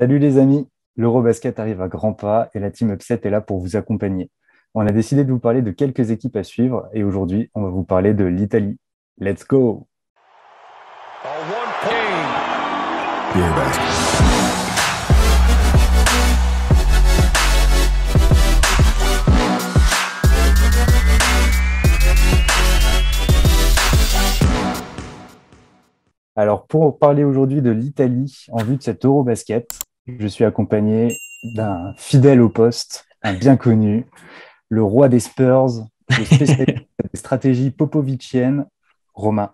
Salut les amis, l'Eurobasket arrive à grands pas et la team Upset est là pour vous accompagner. On a décidé de vous parler de quelques équipes à suivre et aujourd'hui, on va vous parler de l'Italie. Let's go! Beer basket. Alors pour parler aujourd'hui de l'Italie en vue de cet Eurobasket, je suis accompagné d'un fidèle au poste, un bien connu, le roi des Spurs, le spécialiste des stratégies popoviciennes, Romain.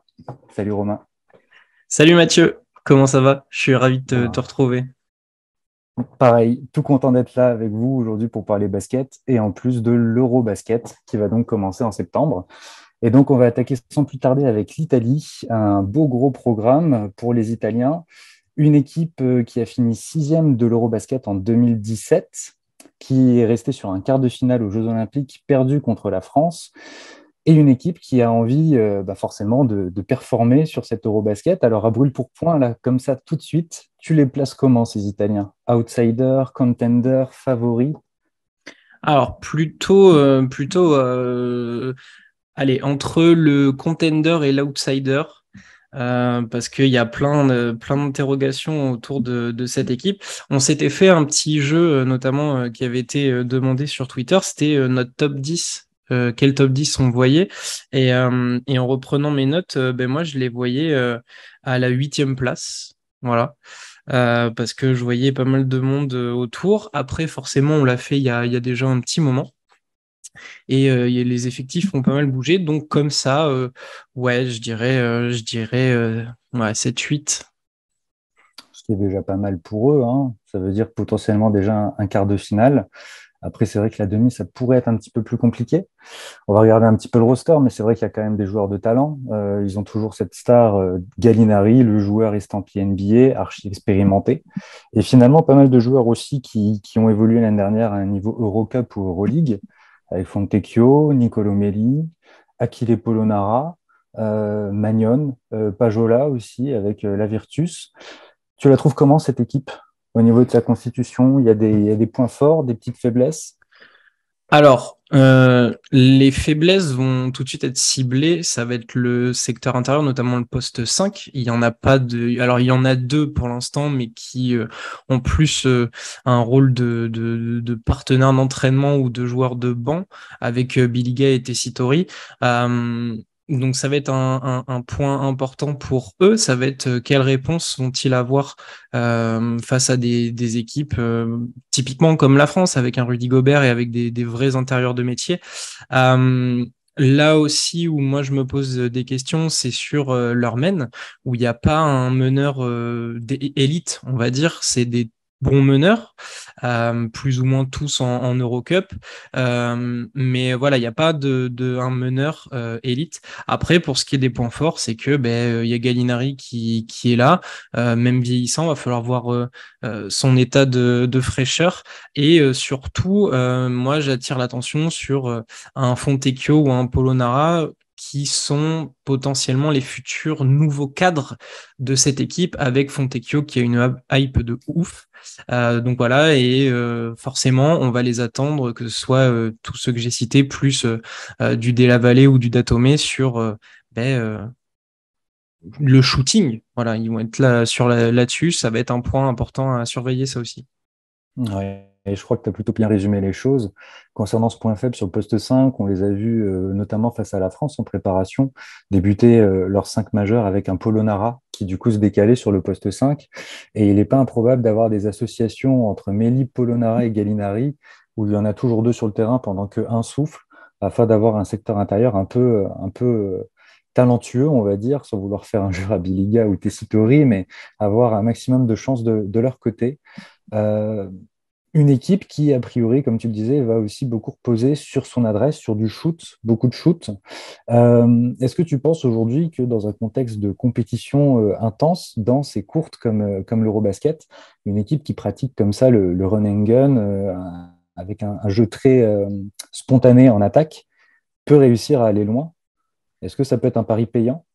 Salut Romain. Salut Mathieu, comment ça va? Je suis ravi de te retrouver. Pareil, tout content d'être là avec vous aujourd'hui pour parler basket et en plus de l'Eurobasket qui va donc commencer en septembre. Et donc, on va attaquer sans plus tarder avec l'Italie, un beau gros programme pour les Italiens. Une équipe qui a fini sixième de l'Eurobasket en 2017, qui est restée sur un quart de finale aux Jeux Olympiques, perdu contre la France, et une équipe qui a envie forcément de performer sur cet Eurobasket. Alors, à brûle pour point, là, comme ça, tout de suite, tu les places comment, ces Italiens? Outsider, contender, favori? Alors, allez, entre le contender et l'outsider, parce qu'il y a plein d'interrogations autour de cette équipe. On s'était fait un petit jeu, notamment, qui avait été demandé sur Twitter, c'était notre top 10. Quel top 10 on voyait et en reprenant mes notes, moi je les voyais à la huitième place, voilà. Parce que je voyais pas mal de monde autour. Après, forcément, on l'a fait il y a déjà un petit moment. Et les effectifs ont pas mal bougé. Donc, comme ça, ouais, je dirais ouais, 7-8. Ce qui est déjà pas mal pour eux, hein. Ça veut dire potentiellement déjà un quart de finale. Après, c'est vrai que la demi, ça pourrait être un petit peu plus compliqué. On va regarder un petit peu le roster, mais c'est vrai qu'il y a quand même des joueurs de talent. Ils ont toujours cette star Gallinari, le joueur estampillé NBA, archi expérimenté. Et finalement, pas mal de joueurs aussi qui ont évolué l'année dernière à un niveau Eurocup ou Euroleague, avec Fontecchio, Nicolo Melli, Achille Polonara, Magnon, Pajola aussi, avec la Virtus. Tu la trouves comment, cette équipe, au niveau de sa constitution? Il y a des points forts, des petites faiblesses? Alors, les faiblesses vont tout de suite être ciblées. Ça va être le secteur intérieur, notamment le poste 5. Il y en a pas de. Alors, il y en a deux pour l'instant, mais qui ont plus un rôle de partenaire d'entraînement ou de joueur de banc avec Billy Gay et Tessitori. Euh, donc, ça va être un point important pour eux. Ça va être quelle réponse vont-ils avoir face à des équipes typiquement comme la France, avec un Rudy Gobert et avec des vrais intérieurs de métier. Euh, Là aussi où moi je me pose des questions, c'est sur leur main, où il n'y a pas un meneur élite, on va dire, c'est des bons meneurs, plus ou moins tous en Eurocup. Mais voilà, il n'y a pas un meneur élite. Après, pour ce qui est des points forts, c'est que il y a Gallinari qui est là, même vieillissant, va falloir voir son état de fraîcheur. Et surtout, moi, j'attire l'attention sur un Fontecchio ou un Polonara qui sont potentiellement les futurs nouveaux cadres de cette équipe, avec Fontecchio qui a une hype de ouf. Donc voilà, et forcément, on va les attendre, que ce soit tous ceux que j'ai cités, plus du Della Valle ou du Datome sur ben, euh, le shooting. Voilà, ils vont être là-dessus. Ça va être un point important à surveiller, ça aussi. Ouais, et je crois que tu as plutôt bien résumé les choses. Concernant ce point faible sur le poste 5, on les a vus notamment face à la France en préparation, débuter leurs 5 majeurs avec un Polonara qui du coup se décalait sur le poste 5. Et il n'est pas improbable d'avoir des associations entre Meli, Polonara et Gallinari, où il y en a toujours deux sur le terrain pendant qu'un souffle, afin d'avoir un secteur intérieur un peu talentueux, on va dire, sans vouloir faire un jeu à Biliga ou Tessitori, mais avoir un maximum de chances de leur côté. Euh, une équipe qui, a priori, comme tu le disais, va aussi beaucoup reposer sur son adresse, sur du shoot, beaucoup de shoot. Est-ce que tu penses aujourd'hui que dans un contexte de compétition intense, dense et courte comme l'Eurobasket, une équipe qui pratique comme ça le run and gun, avec un jeu très spontané en attaque, peut réussir à aller loin? Est-ce que ça peut être un pari payant?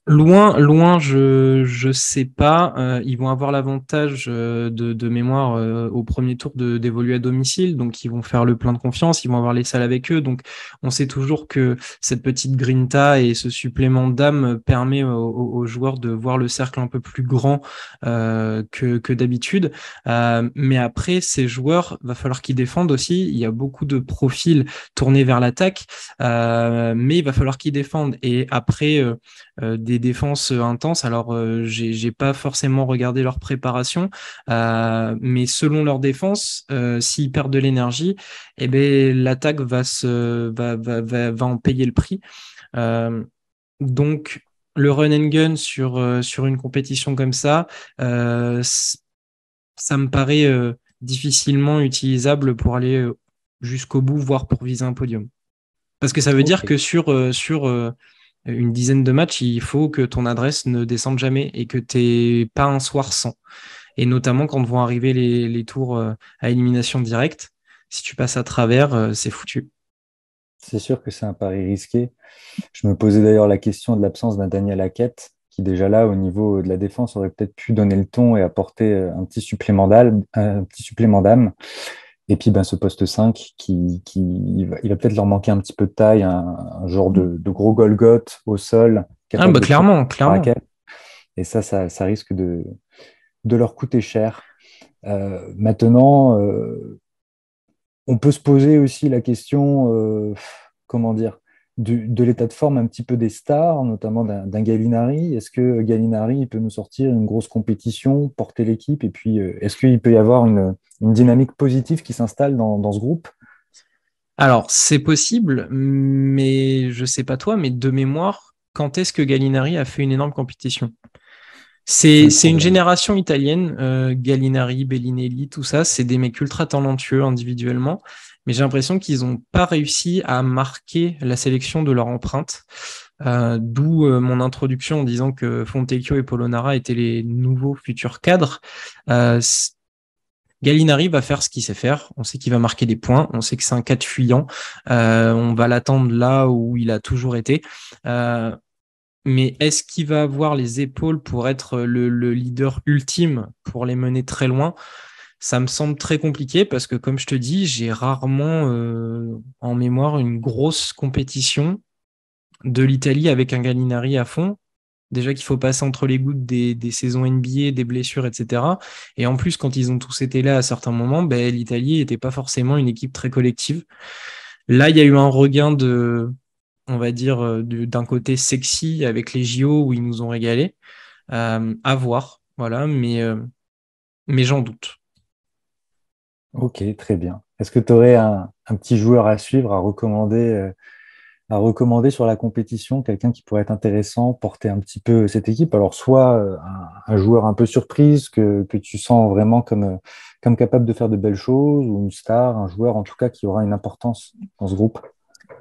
Loin, je sais pas. Ils vont avoir l'avantage de mémoire au premier tour d'évoluer à domicile, donc ils vont faire le plein de confiance, ils vont avoir les salles avec eux, donc on sait toujours que cette petite grinta et ce supplément d'âme permet aux joueurs de voir le cercle un peu plus grand que d'habitude. Mais après, ces joueurs, va falloir qu'ils défendent aussi. Il y a beaucoup de profils tournés vers l'attaque, mais il va falloir qu'ils défendent. Et après des défenses intenses. Alors, j'ai pas forcément regardé leur préparation, mais selon leur défense, s'ils perdent de l'énergie, eh ben l'attaque va en payer le prix. Euh, donc le run and gun sur une compétition comme ça, ça me paraît difficilement utilisable pour aller jusqu'au bout, voire pour viser un podium. Parce que ça veut dire Ok. que sur une dizaine de matchs, il faut que ton adresse ne descende jamais et que tu n'aies pas un soir sans. Et notamment quand vont arriver les tours à élimination directe, si tu passes à travers, c'est foutu. C'est sûr que c'est un pari risqué. Je me posais d'ailleurs la question de l'absence d'un Daniel Hackett, qui déjà là, au niveau de la défense, aurait peut-être pu donner le ton et apporter un petit supplément d'âme. Et puis ben, ce poste 5, il va peut-être leur manquer un petit peu de taille, un genre de gros Golgoth au sol, Ah capable bah de prendre clairement, la clairement. raquette. Et ça risque de leur coûter cher. Maintenant, on peut se poser aussi la question, comment dire, de l'état de forme un petit peu des stars, notamment d'un Gallinari. Est-ce que Gallinari il peut nous sortir une grosse compétition, porter l'équipe, et puis est-ce qu'il peut y avoir une dynamique positive qui s'installe dans ce groupe? Alors, c'est possible, mais je sais pas toi, mais de mémoire, quand est-ce que Gallinari a fait une énorme compétition? C'est le C'est une problème. génération italienne, Gallinari, Bellinelli, tout ça, c'est des mecs ultra talentueux individuellement, mais j'ai l'impression qu'ils n'ont pas réussi à marquer la sélection de leur empreinte. D'où mon introduction en disant que Fontecchio et Polonara étaient les nouveaux futurs cadres. Euh, Gallinari va faire ce qu'il sait faire. On sait qu'il va marquer des points. On sait que c'est un cadre fuyant. On va l'attendre là où il a toujours été. Euh, mais est-ce qu'il va avoir les épaules pour être le leader ultime pour les mener très loin? Ça me semble très compliqué parce que, comme je te dis, j'ai rarement en mémoire une grosse compétition de l'Italie avec un Gallinari à fond. Déjà qu'il faut passer entre les gouttes des saisons NBA, des blessures, etc. Et en plus, quand ils ont tous été là à certains moments, ben, l'Italie n'était pas forcément une équipe très collective. Là, il y a eu un regain de, on va dire, d'un côté sexy avec les JO où ils nous ont régalé. À voir, voilà, mais j'en doute. Ok, très bien. Est-ce que tu aurais un petit joueur à suivre, à recommander sur la compétition, quelqu'un qui pourrait être intéressant, porter un petit peu cette équipe? Alors, soit un joueur un peu surprise que tu sens vraiment comme capable de faire de belles choses, ou une star, un joueur en tout cas qui aura une importance dans ce groupe.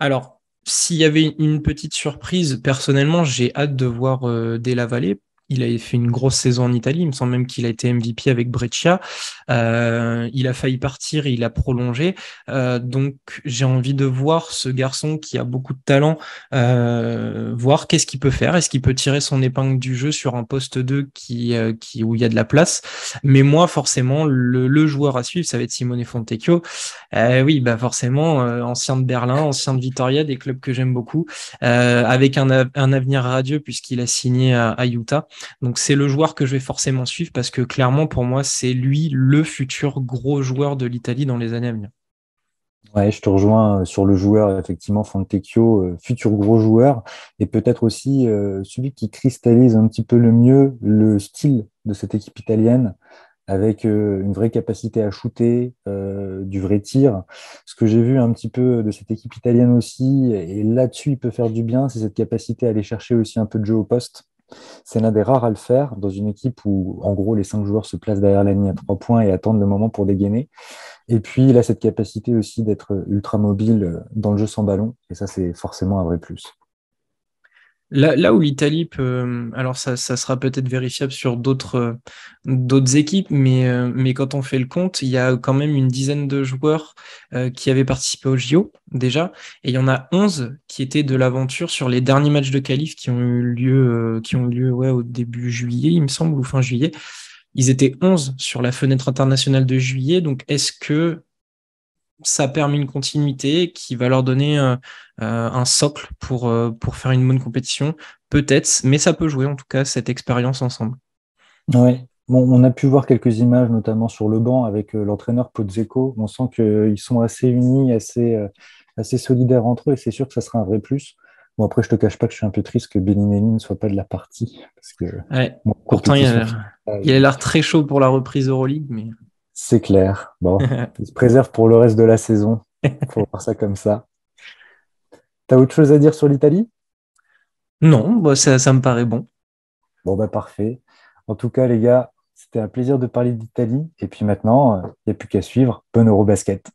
Alors, s'il y avait une petite surprise, personnellement, j'ai hâte de voir Della Valle. Il avait fait une grosse saison en Italie. Il me semble même qu'il a été MVP avec Brescia. Il a failli partir, il a prolongé. Donc, j'ai envie de voir ce garçon qui a beaucoup de talent, voir qu'est-ce qu'il peut faire. Est-ce qu'il peut tirer son épingle du jeu sur un poste 2 où il y a de la place? Mais moi, forcément, le joueur à suivre, ça va être Simone Fontecchio. Oui, bah forcément, ancien de Berlin, ancien de Vitoria, des clubs que j'aime beaucoup, avec un avenir radieux puisqu'il a signé à Utah. Donc c'est le joueur que je vais forcément suivre parce que clairement pour moi c'est lui le futur gros joueur de l'Italie dans les années à venir. Ouais, je te rejoins sur le joueur, effectivement, Fontecchio, futur gros joueur, et peut-être aussi celui qui cristallise un petit peu le mieux le style de cette équipe italienne, avec une vraie capacité à shooter, du vrai tir. Ce que j'ai vu un petit peu de cette équipe italienne aussi, et là-dessus il peut faire du bien, c'est cette capacité à aller chercher aussi un peu de jeu au poste. C'est l'un des rares à le faire dans une équipe où, en gros, les 5 joueurs se placent derrière la ligne à 3 points et attendent le moment pour dégainer. Et puis, il a cette capacité aussi d'être ultra mobile dans le jeu sans ballon. Et ça, c'est forcément un vrai plus. Là où l'Italie peut, alors ça sera peut-être vérifiable sur d'autres équipes, mais quand on fait le compte, il y a quand même une dizaine de joueurs qui avaient participé au JO déjà, et il y en a 11 qui étaient de l'aventure sur les derniers matchs de qualif qui ont eu lieu ouais, au début juillet, il me semble, ou fin juillet. Ils étaient 11 sur la fenêtre internationale de juillet, donc est-ce que ça permet une continuité qui va leur donner un socle pour faire une bonne compétition. Peut-être, mais ça peut jouer en tout cas cette expérience ensemble. Ouais. Bon, on a pu voir quelques images, notamment sur le banc avec l'entraîneur Pozzecco. On sent qu'ils sont assez unis, assez solidaires entre eux, et c'est sûr que ça sera un vrai plus. Bon, après, je te cache pas que je suis un peu triste que Beninelli ne soit pas de la partie, parce que Ouais. bon, Pourtant, compétition finale, il a l'air très chaud pour la reprise Euroleague, mais c'est clair. Bon, il se préserve pour le reste de la saison. Faut voir ça comme ça. T'as autre chose à dire sur l'Italie? non, bah, ça me paraît bon. Bon, bah parfait. En tout cas, les gars, c'était un plaisir de parler d'Italie. Et puis maintenant, il n'y a plus qu'à suivre. Bon Eurobasket.